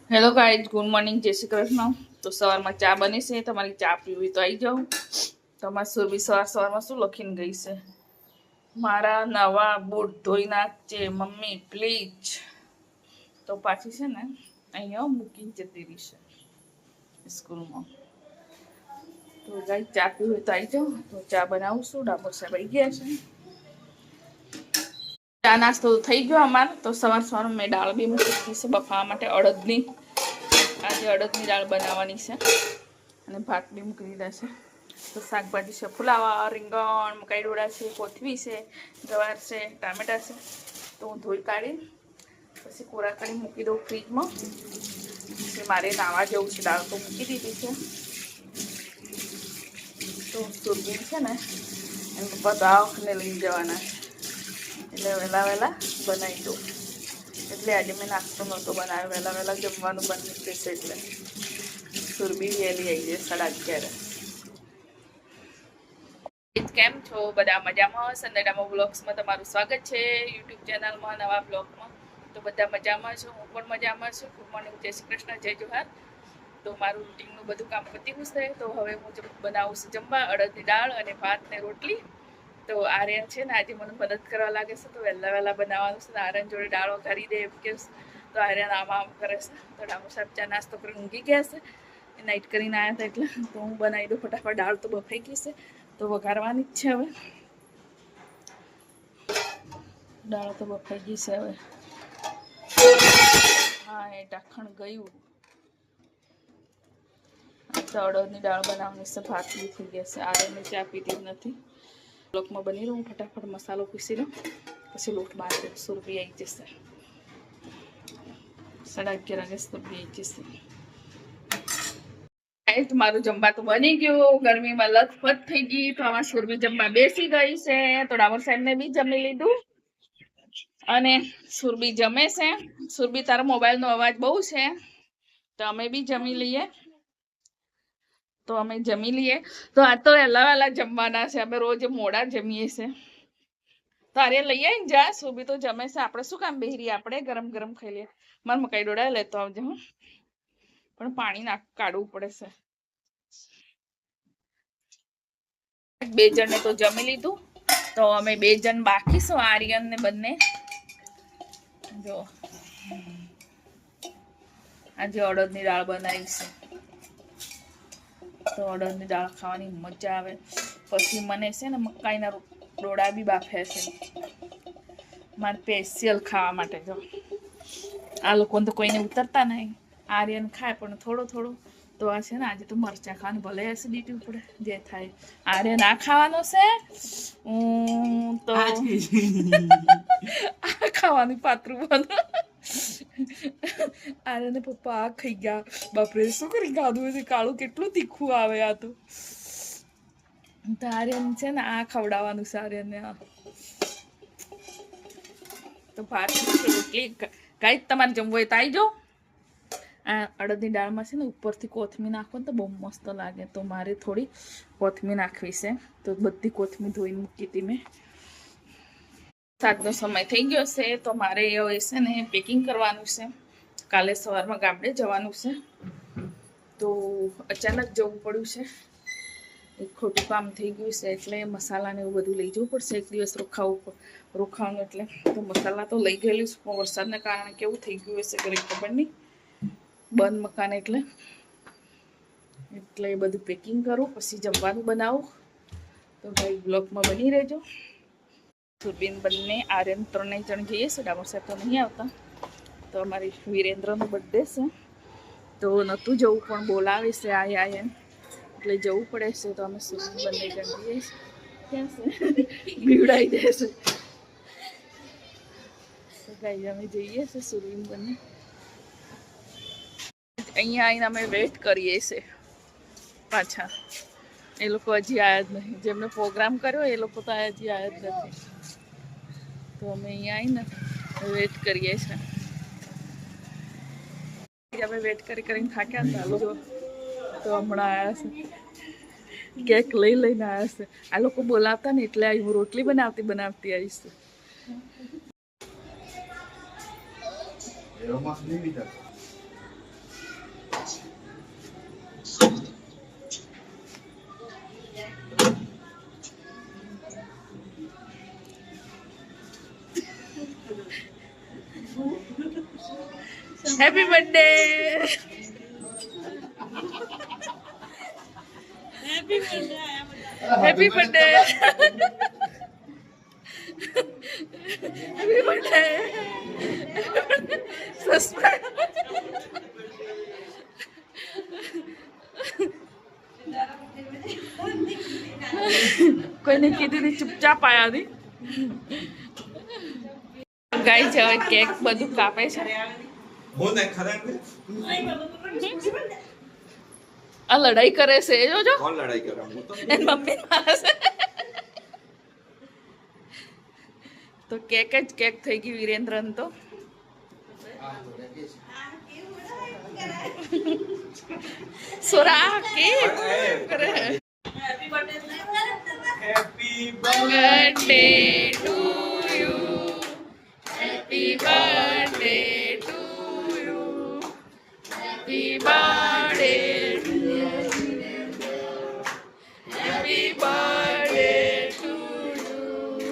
Hello guys, good morning, જય શ્રી કૃષ્ણ. તો સવારમાં ચા બની છે. તમારી ચા પીવી તો આવી જાઓ. તમારી સુરભી સવારમાં શું લખીને ગઈ છે? મારા નવા બૂટ ધોઈ નાખજે મમ્મી પ્લીઝ. તો પાછી છે ને અહીંયા મૂકીને જતી રહી છે સ્કૂલમાં. તો ગાઈ ચા પીવી હોય તો આવી જાઓ. તો ચા બનાવું છું. ડાબર સાહેબ આવી ગયા છે. ચા નાસ્તો થઈ ગયો અમારે. તો સવાર મેં દાળ બી મૂકી છે બફાવા માટે, અડદની. આજે અડદની દાળ બનાવવાની છે અને ભાત બી મૂકી દીધા છે. તો શાકભાજી છે, ફુલાવા, રીંગણ, મકાઈ ડોળા છે, કોથમી છે, ગવાર છે, ટામેટા છે. તો હું ધોઈ કાઢી પછી કોરા કરી મૂકી દઉં ફ્રીજમાં. પછી મારે નાવા જેવું છે. દાળ તો મૂકી દીધી છે. તો સુરગી છે ને એમ પપ્પા દવાખાને લઈને જવાના છે, એટલે વહેલા બનાવી દઉં. એટલે આજે મેં નાસ્તો નહોતો બનાવ્યો, વહેલા જમવાનું બની જશે. એટલે સુરભી વહેલી આવી જાય 11:30. કેમ છો બધા? મજામાં? સંદેડામાં બ્લોગ્સમાં તમારું સ્વાગત છે, યુટ્યુબ ચેનલમાં, નવા બ્લોગમાં. તો બધા મજામાં છો, હું પણ મજામાં છું. ગુડ મોર્નિંગ, જય શ્રી કૃષ્ણ, જય જોહાર. તો મારું રૂટીનનું બધું કામ પતી ગયું છે. તો હવે હું બનાવું છું જમવા, અડદની દાળ અને ભાત ને રોટલી. તો આર્યન છે ને આજે મને મદદ કરવા લાગે છે. તો વહેલા બનાવવાનું છે. આર્યન જોડે દાળ વઘારી દે એમ કે. તો આર્યન આમ કરે છે. તો ડામો સાહેબ ચા નાસ્તો કરીને ઊંઘી ગયા છે. નાઇટ કરીને આવ્યા હતા એટલે. તો હું બનાવી દઉં ફટાફટ. દાળ તો બફાઈ ગઈ છે, તો વઘારવાની જ છે હવે. દાળ તો બફાઈ ગઈ છે હવે. હા, એ ઢાંકણ ગયું. તો અડદની દાળ બનાવવાની છે. ભાત બી થઈ ગયા છે. આર્યનને ચા પીધી નથી. બ્લોકમાં બની રહું, ફટાફટ મસાલો પીસી લઉં, પછી લોટ બાંધી દઉં. સુરભી આવી જશે 11:30 વાગે. સુરભી આવી જશે. મારું જમવા તો બની ગયું. ગરમીમાં લથપથ થઈ ગઈ. તો આમાં સુરભી જમવા બેસી ગઈ છે. તો ડામર સાહેબને બી જમી લીધું અને સુરભી જમે છે. સુરભી, તારો મોબાઈલનો અવાજ બહુ છે. તો અમે બી જમી લઈએ. તો આ તો વહેલા જમવાના છે. અમે રોજ મોડા જમીએ છે. તો અરે લઈ આવીને જા. સુરભી તો જમે છે. આપણે શું કામ બેહરી? આપણે ગરમ ગરમ ખાઈ લઈએ. મારે મકાઈ ડોળા લેતો આવજો. હું પણ પાણી કાઢવું પડે છે. 2 જણને તો જમી લીધું. તો અમે 2 જણ બાકી છો, આર્યન ને બંને. જો આજે અડદની દાળ બનાવી છે. તો અડદની દાળ ખાવાની મજા આવે. પછી મને છે ને મકાઈના ડોળા બી બાફ્યા છે મારે સ્પેશિયલ ખાવા માટે. જો આ લોકોને તો કોઈને ઉતરતા નહીં. આર્યન ખાય પણ થોડો. તો આ છે ને આજે તો મરચાં ખાવાનું, ભલે એસિડિટી પડે જે થાય. આર્યન આ ખાવાનો છે. તો આ ખાવાની પાત્રું બન. આર્યને પપ્પા આ ખાઈ ગયા. બાપરે, શું કરી ખાધું છે? કાળું કેટલું તીખું આવે આ તો. આર્યન છે ને આ ખવડાવવાનું છે આર્યનને. તો ભાત રોટલી ગાય તમારે જમવું હોય તો આવી જાઓ. આ અડદની દાળમાં છે ને ઉપરથી કોથમીર નાખો ને તો બહુ મસ્ત લાગે. તો મારે થોડી કોથમીર નાખવી છે. તો બધી કોથમીર ધોઈ મૂકી હતી મેં. 7નો સમય થઈ ગયો છે. તો મારે હવે છે ને પેકિંગ કરવાનું છે. કાલે સવારમાં ગામડે જવાનું છે. તો અચાનક જવું પડ્યું છે. એક ખોટું કામ થઈ ગયું છે, એટલે મસાલાને એવું બધું લઈ જવું પડશે. એક દિવસ રોકાવાનું એટલે. તો મસાલા તો લઈ ગયેલી છું, પણ વરસાદને કારણે કેવું થઈ ગયું હશે ઘરે ખબર નહીં. બંધ મકાન એટલે એ બધું પેકિંગ કરું, પછી જમવાનું બનાવું. તો ભાઈ બ્લોગમાં બની રહેજો. સુરબીન બંને આર્યન 3 જણ જઈએ છે. ડામર સાહેબ તો નહીં આવતા. તો અમારી વિરેન્દ્રનો બર્થડે છે. તો નહોતું જવું પણ બોલાવે છે આય એમ, એટલે જવું પડે છે. તો અમે સુરબીન બંને જણ જઈએ છીએ. ક્યાં છે? બીવડાઈ દેશે. તો ગાઈ અમે જઈએ છીએ સુરબીન બંને. અહીંયા આવીને અમે વેઇટ કરીએ છીએ પાછા. એ લોકો હજી આવ્યા જ નહીં. જેમને પ્રોગ્રામ કર્યો એ લોકો તો હજી આવ્યા જ નથી. તો અમે અહીંયા આવીને વેઇટ કરીએ છીએ. અમે વેઇટ કરીને થાક્યા હતા લોકો. તો હમણાં આવ્યા છે. કેક લઈને આવ્યા છે. આ લોકો બોલાવતા ને એટલે હું રોટલી બનાવતી આવીશ. Happy birthday happy birthday happy birthday કોઈને કીધું નહીં, ચૂપચાપ આયા હતી. ગાય છે હવે કેક બધું કાપે છે. આ લડાઈ કરે છે એ જોજો. કોણ લડાઈ કરે? એની મમ્મી પાસે તો કેક જ કેક થઈ ગઈ વિરેન્દ્રન તો. સોરા કેક કરે. Happy birthday to you, happy birthday to you, happy birthday to you, happy birthday to you.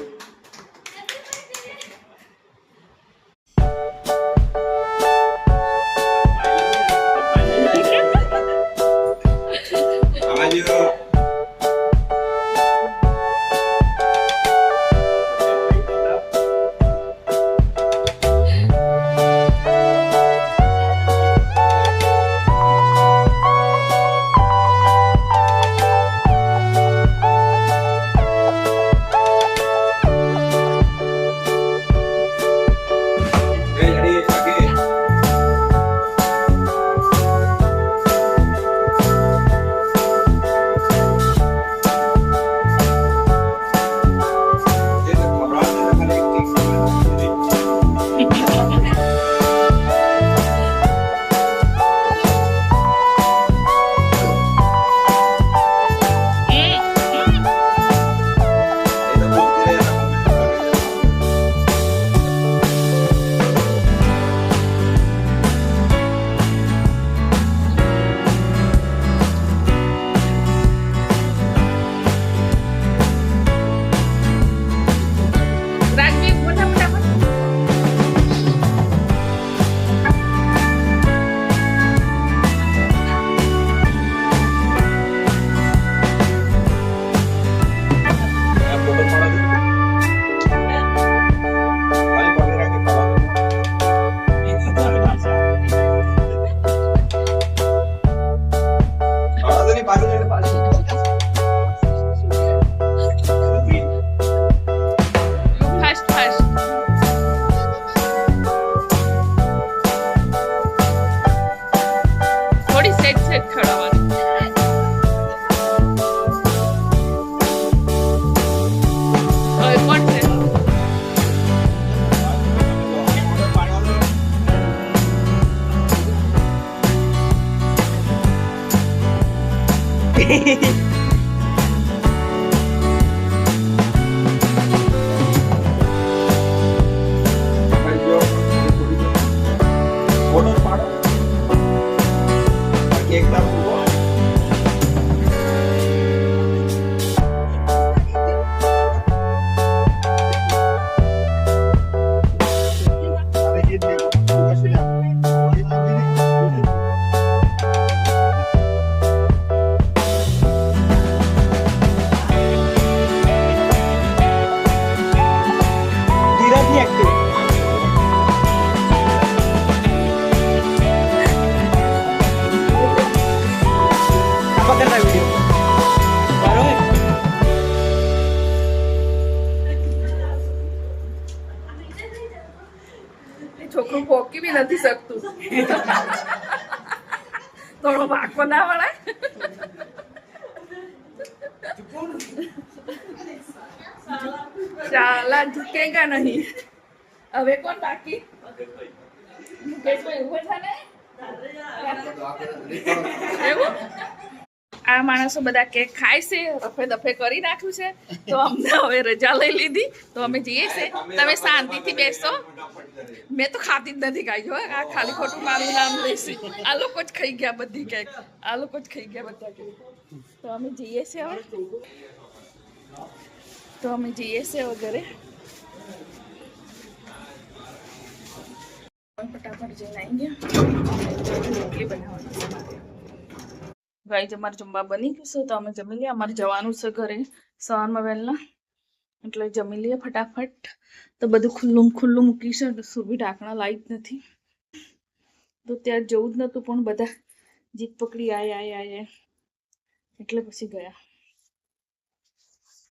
છોકરું પોકી બી નથી શકતું. થોડો ભાગો ના વળાય. ચાલા ઝુકેગા નહીં. હવે કોણ બાકી? મુકેશભાઈ ઉભો થા ને. એવું આ માણસો બધા કેક ખાય છે, રફે દફે કરી નાખ્યું છે, તો અમને હવે રજા લઈ લીધી, તો અમે જઈએ છે. તમે શાંતિથી બેસો. મેં તો ખાતી જ નથી ખાઈ. જો આ ખાલી ખોટું મારું નામ લેશે. આ લોકો જ ખાઈ ગયા બધી કેક. આ લોકો જ ખાઈ ગયા બધા કેક. તો અમે જઈએ છે હવે. તો અમે જઈએ છે વગેરે. ફટાફટ જઈને આવી ગયા. રોટલી બનાવવાની છે મારે. ગાઈઝ અમારે જમવા બની ગયું છે તો અમે જમી લઈએ. અમારે જવાનું છે ઘરે સવારમાં વહેલા, એટલે જમી લઈએ ફટાફટ. તો બધું ખુલ્લું મૂકી છે. સુરભી ઢાંકણા લાવી જ નથી તો ત્યાં જવું જ નતું, પણ બધા જીત પકડી આય એટલે પછી ગયા.